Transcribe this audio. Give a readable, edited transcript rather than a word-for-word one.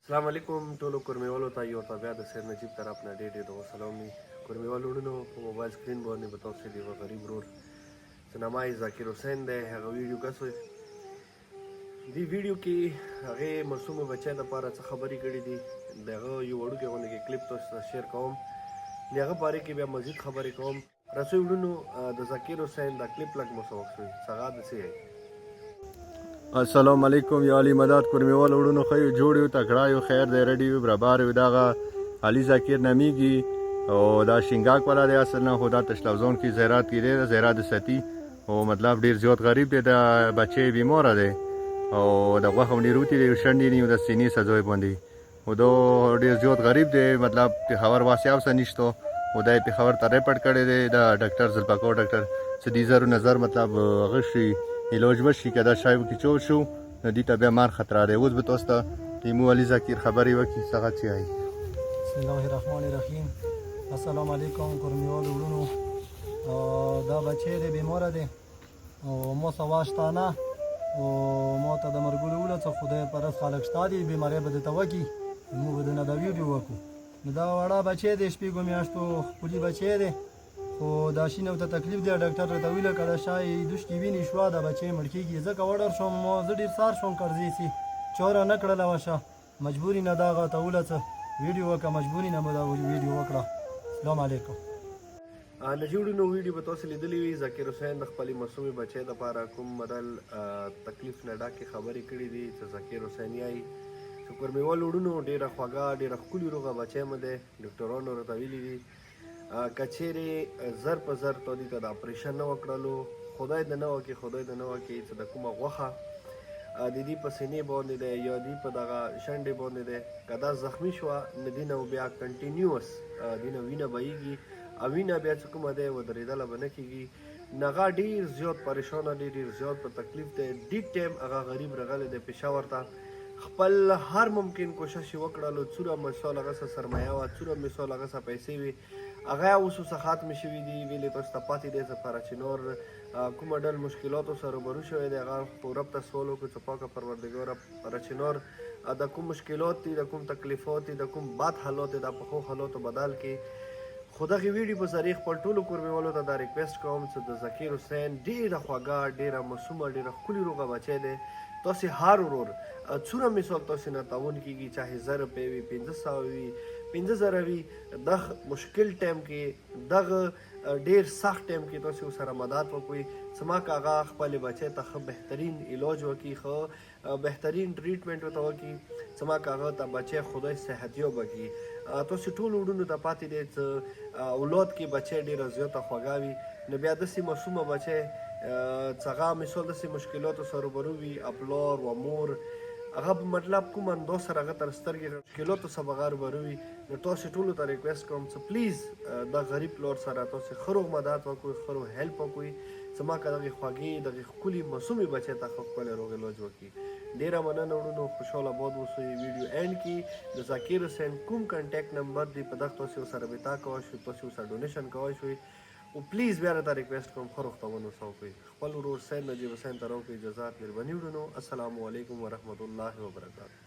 السلام علیکم ټولو کورمیوالو ته یو ته بیا د سید نجیب طرف نه ډېر ډېر د سلام وي. کورمیوالو وروڼو په موبایل سکرین باندې به تاسو د یوه غریب ورور څه نامه یې ذاکر حسین دی. هغه ویډیو کس وی دې ویډیو کې هغې معصومه بچی دپاره څه خبرې کړې دي. د هغه یو وړوکی غوندې کې کلیپ تاسو ته شیر کوم. د هغه باره کې بیا مزید خبرې کوم. رسوي وروڼو د ذاکر حسین دا کلیپ لږ مسوق شوی څنګه داسې السلام علیکم یا علی مدد کورمیوال وړونو خیو جوړ یو تکړه یو خیر دی رډي یو برابر یو دغه علي ذاکر نامیږي او دا شینګاک والا دی اصل نه خو دا تشلوزون کې زیرات کې دی زیرات ستی او مطلب ډیر زیات غریب دی دا بچی بیمار دی او د غوښه ډیروتی دی شنډی نه د سینې سزوي باندې او دا ډیر زیات غریب دی مطلب په خبر واسیاو سنشتو او دا په خبر ته ریپورت کړی دی دا ډاکټر زلپاکو ډاکټر سدیزر نظر مطلب غشي علاج وشي که دا شای وکړي چوب شو نو دې ته بیا مار خطره دی. اوس به تاسو ته تیمو علي ذاکر خبرې وکړي څنګه چې وایي. بسم الله الرحمن الرحیم. السلام علیکم کورمیوالو وروڼو. دا بچی دی بیماره دی او ما سوا شته نه او ما ته د مرګولو وله څه خدای پرست خلک شته دي بیمارۍ به درته وکړي موږ به د نه دا ویډیو وکړو. نو دا وړه بچی دی شپږو میاشتو ښکلي بچی دی خو دا شین ورته تکلیف دی. ډاکټر راته ویله که دا شای دوشکې وینې شوه دا بچی مړ کېږي. ځکه وډر شوم زه ډېر سار شوم قرضې سي چوره نه کړله وشه مجبوري نه دا هغه ته وله څه ویډیو وکړه مجبوري نه مو دا ویډیو وکړه. السلام علیکم. نجیب وروڼو ویډیو به تاسو لیدلی وي. ذاکر حسین د خپلې معصومې بچی دپاره کوم بدل تکلیف نه ډکې خبرې کړې دي چې ذاکر حسین یایي چې کورمیوالو وروڼو ډېره خوږه ډېره ښکلي روغه بچی مو دی. ډاکټرانو راته ویلي دي که چیرې زر په زر تا دې ته د اپریشن نه وکړلو خدای دې نه وکړي خدای دې نه وکړي چې د کومه غوښه د دې په سینې باندې دی یا دې په دغه شنډې باندې دی که دا زخمي شوه نو دې نه بیا کنټینیوس دې نه وینه بهیږي او وینه بیا چې کومه دی ودرېدله به نه کېږي. نو هغه ډېر زیات پریشانه دی ډېر زیات په تکلیف دی. ډېر ټایم هغه غریب راغلی دی پېښور ته خپل هر ممکن کوشش یې وکړلو څومره مثال هغه څه سرمایه وه څومره مثال هغه څه پیسې وې هغه اوس ورڅخه ختمې شوي دي. ویلې تاسو ته پاتې دی چې پراچینور کومه ډول مشکلاتو سره روبرو شوی دی هغه په رب ته سوال وکړو چې پاکه پروردګاره پراچینور د کوم مشکلات دي د کوم تکلیفات دي د کوم بد حالات دي دا په ښو حالاتو بدل کړي. خو دغې ویډیو په ذریعې خپل ټولو کورمیوالو ته دا ریکویسټ کوم چې د ذاکر حسین ډېره خوږه ډېره معصومه ډېره ښکلي روغه بچی دی. تاسې هر ورور څومره مثال تاسې نه تعاون کېږي چاهې 1000 روپۍ وي 500 وي 50,000 وي دغه مشکل ټایم کې دغه ډېر سخت ټایم کې تاسې ورسره مدد وکړئ چې ما که هغه خپلې بچی ته ښه بهترین علاج وکړي ښه بهترین ټریټمنټ ورته وکړي چې ما که هغه ته بچی خدای صحتیاب وکړي. تاسې ټولو وروڼو ته پاتې دی چې اولاد کې بچی ډېره زیاته خوږه وي نو بیا داسې معصومه بچی چې هغه مثال داسې مشکلاتو سره روبرو وي پلار و مور هغه په مطلب کوم انداز سره هغه تر سترګې مشکلاتو سره هغه روبرو وي نو تاسې ټولو ته ریکویسټ کوم چې پلیز دا غریب پلار سره تاسې ښه روغ مدد وکړئ ښه روغ هیلپ وکړئ چې ما که دغې خوږې دغې ښکلي معصومې بچی ته ښه ښکلی روغ علاج وکړي. ډېره مننه وروڼو خوشحاله باد اوسئ. ویډیو اینډ کې د ذاکر حسین کوم کنټیکټ نمبر دی په دغه تاسې ورسره رابطه کولی شئ تاسې ورسره ډونیشن کولی شئ او پلیز بیا راته ریکویسټ کوم ښه روغتون ورسره وکړئ. خپل ورور سید نجیب حسین ته راوکړئ اجازات مهرباني وروڼو. السلام علیکم ورحمت الله وبرکاتو.